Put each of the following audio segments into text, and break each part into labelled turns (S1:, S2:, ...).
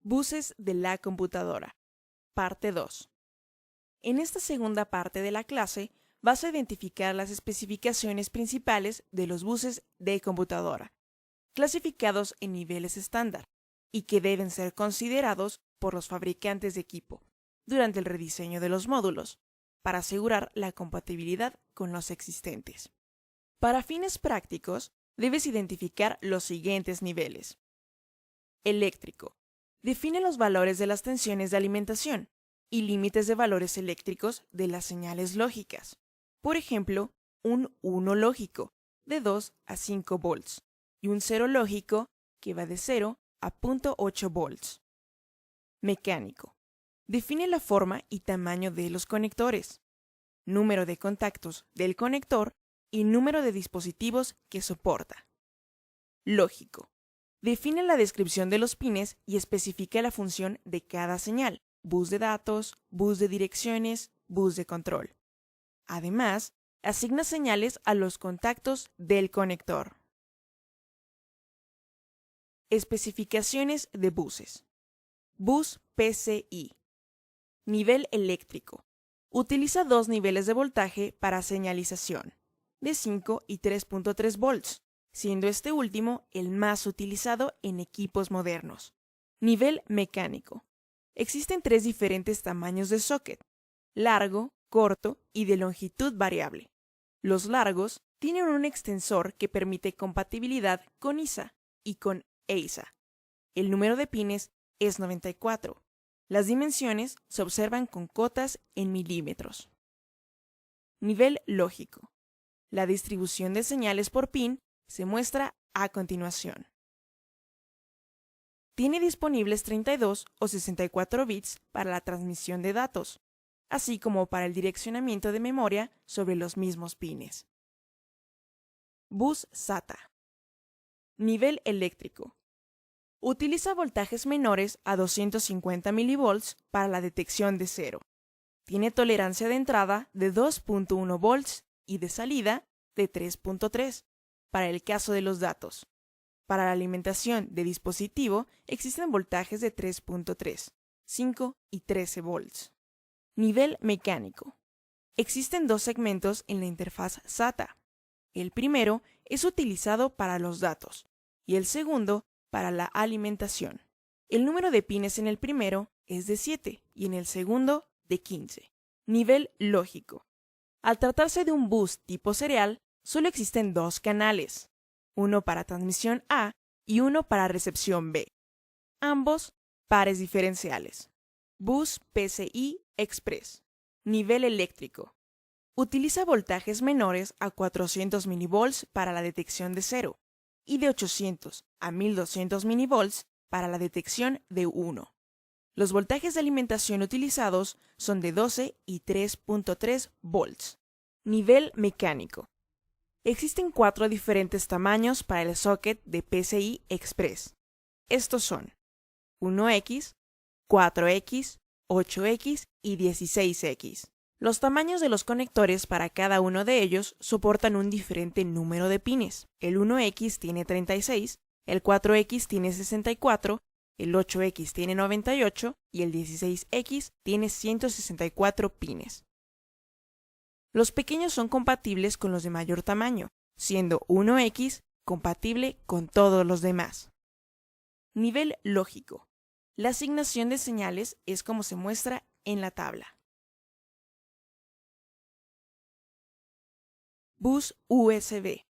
S1: Buses de la computadora. Parte 2. En esta segunda parte de la clase vas a identificar las especificaciones principales de los buses de computadora, clasificados en niveles estándar, y que deben ser considerados por los fabricantes de equipo durante el rediseño de los módulos, para asegurar la compatibilidad con los existentes. Para fines prácticos, debes identificar los siguientes niveles. Eléctrico. Define los valores de las tensiones de alimentación y límites de valores eléctricos de las señales lógicas. Por ejemplo, un 1 lógico de 2 a 5 volts y un 0 lógico que va de 0 a 0.8 volts. Mecánico. Define la forma y tamaño de los conectores, número de contactos del conector y número de dispositivos que soporta. Lógico. Define la descripción de los pines y especifica la función de cada señal, bus de datos, bus de direcciones, bus de control. Además, asigna señales a los contactos del conector. Especificaciones de buses. Bus PCI. Nivel eléctrico. Utiliza dos niveles de voltaje para señalización, de 5 y 3.3 volts, siendo este último el más utilizado en equipos modernos. Nivel mecánico. Existen tres diferentes tamaños de socket: largo, corto y de longitud variable. Los largos tienen un extensor que permite compatibilidad con ISA y con EISA. El número de pines es 94. Las dimensiones se observan con cotas en milímetros. Nivel lógico. La distribución de señales por pin se muestra a continuación. Tiene disponibles 32 o 64 bits para la transmisión de datos, así como para el direccionamiento de memoria sobre los mismos pines. Bus SATA. Nivel eléctrico. Utiliza voltajes menores a 250 mV para la detección de cero. Tiene tolerancia de entrada de 2.1 volts y de salida de 3.3 para el caso de los datos. Para la alimentación de dispositivo existen voltajes de 3.3, 5 y 13 volts. Nivel mecánico. Existen dos segmentos en la interfaz SATA. El primero es utilizado para los datos y el segundo para la alimentación. El número de pines en el primero es de 7 y en el segundo de 15. Nivel lógico. Al tratarse de un bus tipo serial, solo existen dos canales, uno para transmisión A y uno para recepción B, ambos pares diferenciales. Bus PCI Express. Nivel eléctrico. Utiliza voltajes menores a 400 mV para la detección de cero y de 800 a 1200 mV para la detección de 1. Los voltajes de alimentación utilizados son de 12 y 3.3 volts. Nivel mecánico. Existen 4 diferentes tamaños para el socket de PCI Express. Estos son 1X, 4X, 8X y 16X. Los tamaños de los conectores para cada uno de ellos soportan un diferente número de pines. El 1X tiene 36, el 4X tiene 64, el 8X tiene 98 y el 16X tiene 164 pines. Los pequeños son compatibles con los de mayor tamaño, siendo 1X compatible con todos los demás. Nivel lógico. La asignación de señales es como se muestra en la tabla. Bus USB.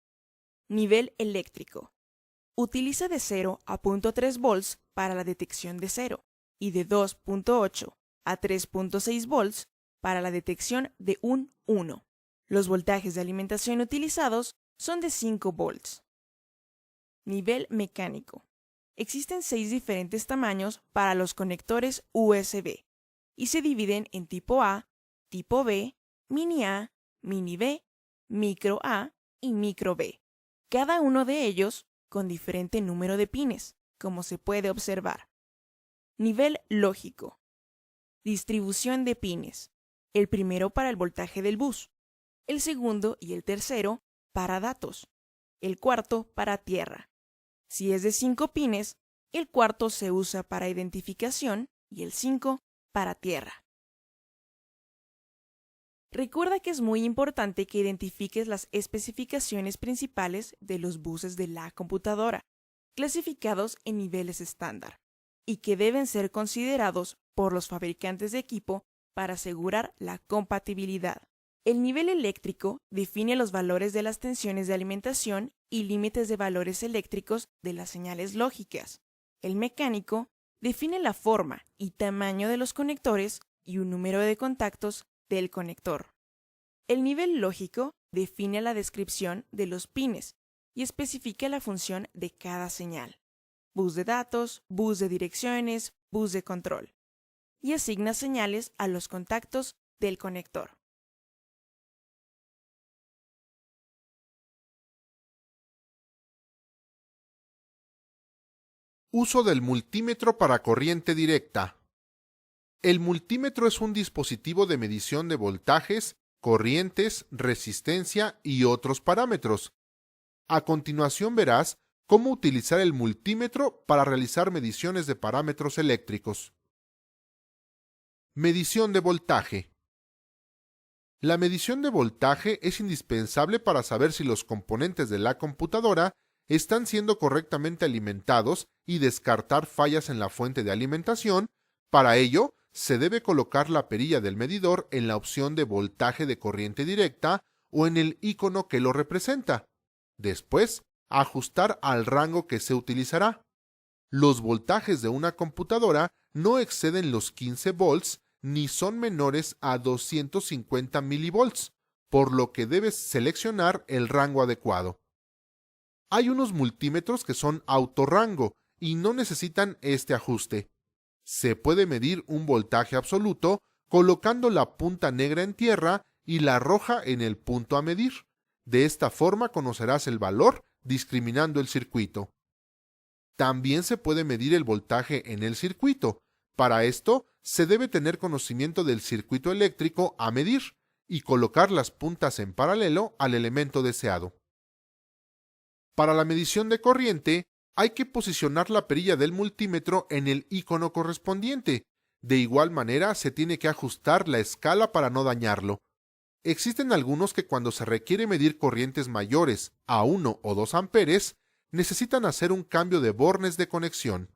S1: Nivel eléctrico. Utiliza de 0 a 0.3 volts para la detección de cero y de 2.8 a 3.6 volts para la detección de un 1. Los voltajes de alimentación utilizados son de 5 volts. Nivel mecánico. Existen 6 diferentes tamaños para los conectores USB y se dividen en tipo A, tipo B, mini A, mini B, micro A y micro B. Cada uno de ellos con diferente número de pines, como se puede observar. Nivel lógico. Distribución de pines. El primero para el voltaje del bus, el segundo y el tercero para datos, el cuarto para tierra. Si es de 5 pines, el cuarto se usa para identificación y el 5 para tierra. Recuerda que es muy importante que identifiques las especificaciones principales de los buses de la computadora, clasificados en niveles estándar, y que deben ser considerados por los fabricantes de equipo para asegurar la compatibilidad. El nivel eléctrico define los valores de las tensiones de alimentación y límites de valores eléctricos de las señales lógicas. El mecánico define la forma y tamaño de los conectores y un número de contactos del conector. El nivel lógico define la descripción de los pines y especifica la función de cada señal, bus de datos, bus de direcciones, bus de control, y asigna señales a los contactos del conector.
S2: Uso del multímetro para corriente directa. El multímetro es un dispositivo de medición de voltajes, corrientes, resistencia y otros parámetros. A continuación verás cómo utilizar el multímetro para realizar mediciones de parámetros eléctricos. Medición de voltaje. La medición de voltaje es indispensable para saber si los componentes de la computadora están siendo correctamente alimentados y descartar fallas en la fuente de alimentación. Para ello, se debe colocar la perilla del medidor en la opción de voltaje de corriente directa o en el icono que lo representa. Después, ajustar al rango que se utilizará. Los voltajes de una computadora no exceden los 15 volts ni son menores a 250 milivolts, por lo que debes seleccionar el rango adecuado. Hay unos multímetros que son autorrango y no necesitan este ajuste. Se puede medir un voltaje absoluto colocando la punta negra en tierra y la roja en el punto a medir. De esta forma conocerás el valor discriminando el circuito. También se puede medir el voltaje en el circuito. Para esto, se debe tener conocimiento del circuito eléctrico a medir y colocar las puntas en paralelo al elemento deseado. Para la medición de corriente, hay que posicionar la perilla del multímetro en el icono correspondiente. De igual manera, se tiene que ajustar la escala para no dañarlo. Existen algunos que cuando se requiere medir corrientes mayores a 1 o 2 amperes, necesitan hacer un cambio de bornes de conexión.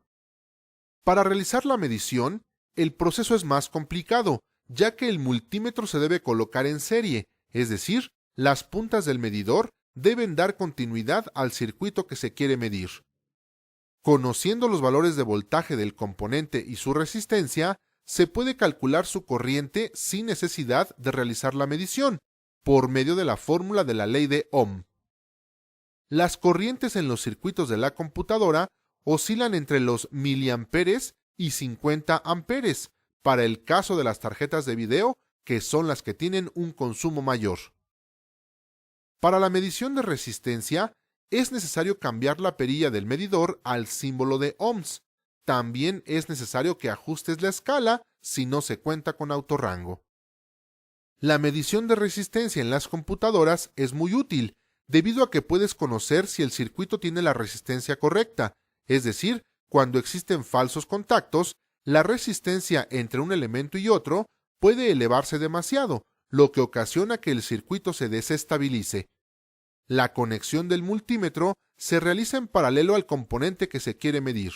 S2: Para realizar la medición, el proceso es más complicado, ya que el multímetro se debe colocar en serie, es decir, las puntas del medidor deben dar continuidad al circuito que se quiere medir. Conociendo los valores de voltaje del componente y su resistencia, se puede calcular su corriente sin necesidad de realizar la medición, por medio de la fórmula de la ley de Ohm. Las corrientes en los circuitos de la computadora oscilan entre los miliamperes y 50 amperes, para el caso de las tarjetas de video, que son las que tienen un consumo mayor. Para la medición de resistencia, es necesario cambiar la perilla del medidor al símbolo de ohms. También es necesario que ajustes la escala si no se cuenta con autorrango. La medición de resistencia en las computadoras es muy útil, debido a que puedes conocer si el circuito tiene la resistencia correcta, es decir, cuando existen falsos contactos, la resistencia entre un elemento y otro puede elevarse demasiado, lo que ocasiona que el circuito se desestabilice. La conexión del multímetro se realiza en paralelo al componente que se quiere medir.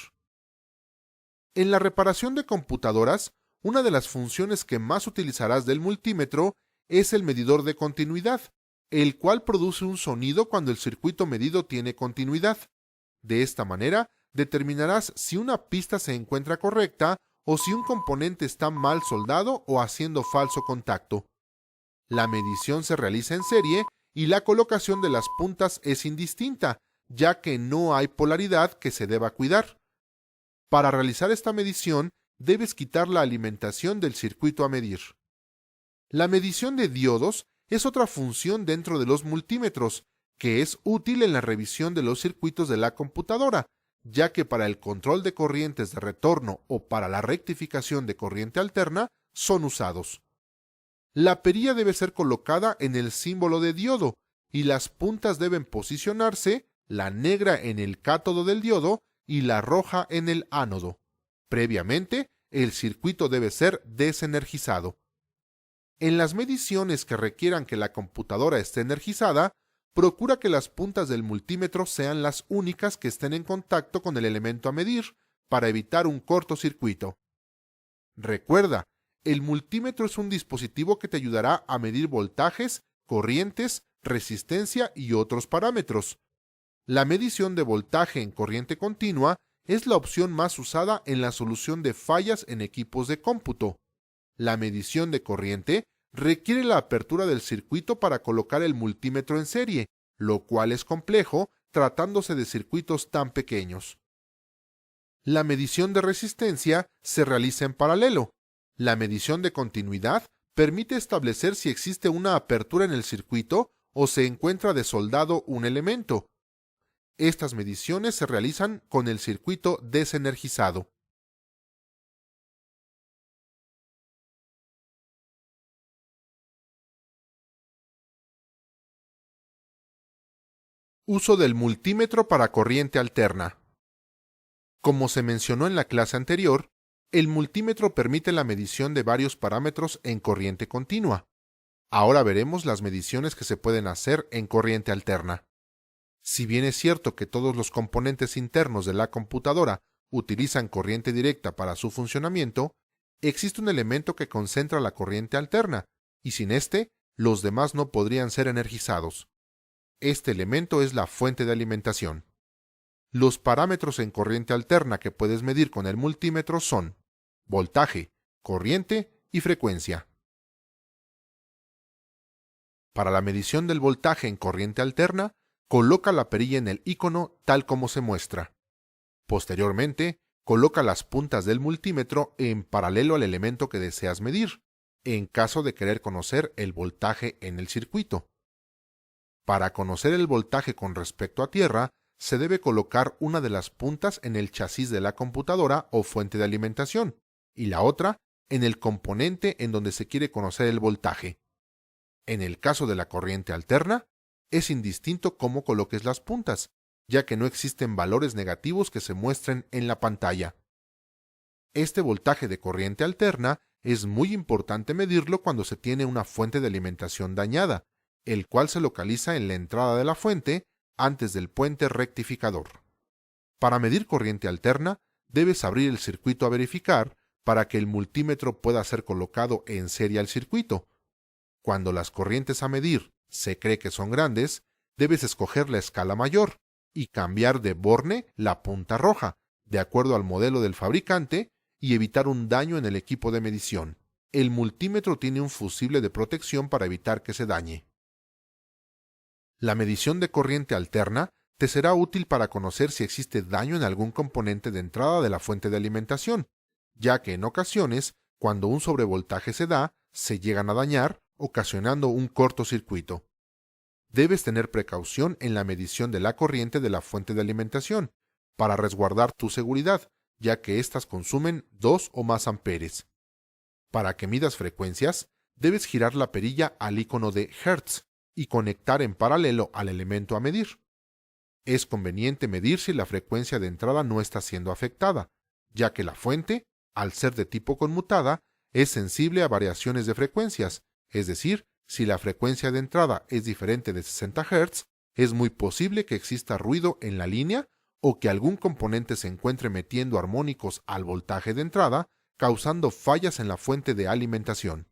S2: En la reparación de computadoras, una de las funciones que más utilizarás del multímetro es el medidor de continuidad, el cual produce un sonido cuando el circuito medido tiene continuidad. De esta manera, determinarás si una pista se encuentra correcta o si un componente está mal soldado o haciendo falso contacto. La medición se realiza en serie y la colocación de las puntas es indistinta, ya que no hay polaridad que se deba cuidar. Para realizar esta medición, debes quitar la alimentación del circuito a medir. La medición de diodos es otra función dentro de los multímetros, que es útil en la revisión de los circuitos de la computadora, ya que para el control de corrientes de retorno o para la rectificación de corriente alterna son usados. La perilla debe ser colocada en el símbolo de diodo y las puntas deben posicionarse, la negra en el cátodo del diodo y la roja en el ánodo. Previamente, el circuito debe ser desenergizado. En las mediciones que requieran que la computadora esté energizada, procura que las puntas del multímetro sean las únicas que estén en contacto con el elemento a medir, para evitar un cortocircuito. Recuerda, el multímetro es un dispositivo que te ayudará a medir voltajes, corrientes, resistencia y otros parámetros. La medición de voltaje en corriente continua es la opción más usada en la solución de fallas en equipos de cómputo. La medición de corriente requiere la apertura del circuito para colocar el multímetro en serie, lo cual es complejo tratándose de circuitos tan pequeños. La medición de resistencia se realiza en paralelo. La medición de continuidad permite establecer si existe una apertura en el circuito o se encuentra desoldado un elemento. Estas mediciones se realizan con el circuito desenergizado. Uso del multímetro para corriente alterna. Como se mencionó en la clase anterior, el multímetro permite la medición de varios parámetros en corriente continua. Ahora veremos las mediciones que se pueden hacer en corriente alterna. Si bien es cierto que todos los componentes internos de la computadora utilizan corriente directa para su funcionamiento, existe un elemento que concentra la corriente alterna, y sin este, los demás no podrían ser energizados. Este elemento es la fuente de alimentación. Los parámetros en corriente alterna que puedes medir con el multímetro son voltaje, corriente y frecuencia. Para la medición del voltaje en corriente alterna, coloca la perilla en el icono tal como se muestra. Posteriormente, coloca las puntas del multímetro en paralelo al elemento que deseas medir, en caso de querer conocer el voltaje en el circuito. Para conocer el voltaje con respecto a tierra, se debe colocar una de las puntas en el chasis de la computadora o fuente de alimentación, y la otra en el componente en donde se quiere conocer el voltaje. En el caso de la corriente alterna, es indistinto cómo coloques las puntas, ya que no existen valores negativos que se muestren en la pantalla. Este voltaje de corriente alterna es muy importante medirlo cuando se tiene una fuente de alimentación dañada, el cual se localiza en la entrada de la fuente antes del puente rectificador. Para medir corriente alterna, debes abrir el circuito a verificar para que el multímetro pueda ser colocado en serie al circuito. Cuando las corrientes a medir se cree que son grandes, debes escoger la escala mayor y cambiar de borne la punta roja, de acuerdo al modelo del fabricante, y evitar un daño en el equipo de medición. El multímetro tiene un fusible de protección para evitar que se dañe. La medición de corriente alterna te será útil para conocer si existe daño en algún componente de entrada de la fuente de alimentación, ya que en ocasiones, cuando un sobrevoltaje se da, se llegan a dañar, ocasionando un cortocircuito. Debes tener precaución en la medición de la corriente de la fuente de alimentación, para resguardar tu seguridad, ya que éstas consumen 2 o más amperes. Para que midas frecuencias, debes girar la perilla al icono de Hertz y conectar en paralelo al elemento a medir. Es conveniente medir si la frecuencia de entrada no está siendo afectada, ya que la fuente, al ser de tipo conmutada, es sensible a variaciones de frecuencias, es decir, si la frecuencia de entrada es diferente de 60 Hz, es muy posible que exista ruido en la línea o que algún componente se encuentre metiendo armónicos al voltaje de entrada, causando fallas en la fuente de alimentación.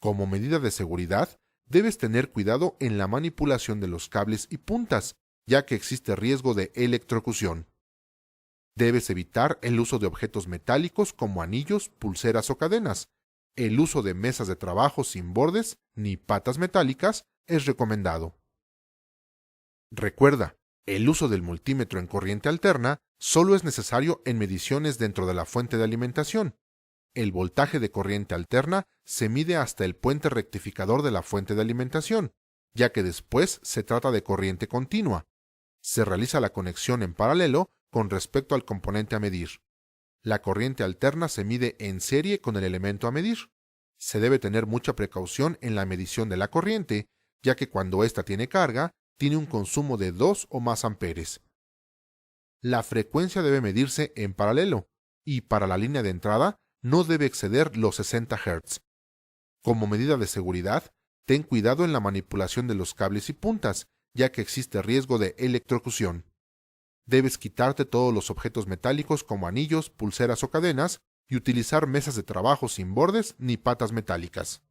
S2: Como medida de seguridad, debes tener cuidado en la manipulación de los cables y puntas, ya que existe riesgo de electrocución. Debes evitar el uso de objetos metálicos como anillos, pulseras o cadenas. El uso de mesas de trabajo sin bordes ni patas metálicas es recomendado. Recuerda, el uso del multímetro en corriente alterna solo es necesario en mediciones dentro de la fuente de alimentación. El voltaje de corriente alterna se mide hasta el puente rectificador de la fuente de alimentación, ya que después se trata de corriente continua. Se realiza la conexión en paralelo con respecto al componente a medir. La corriente alterna se mide en serie con el elemento a medir. Se debe tener mucha precaución en la medición de la corriente, ya que cuando ésta tiene carga, tiene un consumo de 2 o más amperes. La frecuencia debe medirse en paralelo y para la línea de entrada no debe exceder los 60 Hz. Como medida de seguridad, ten cuidado en la manipulación de los cables y puntas, ya que existe riesgo de electrocución. Debes quitarte todos los objetos metálicos como anillos, pulseras o cadenas y utilizar mesas de trabajo sin bordes ni patas metálicas.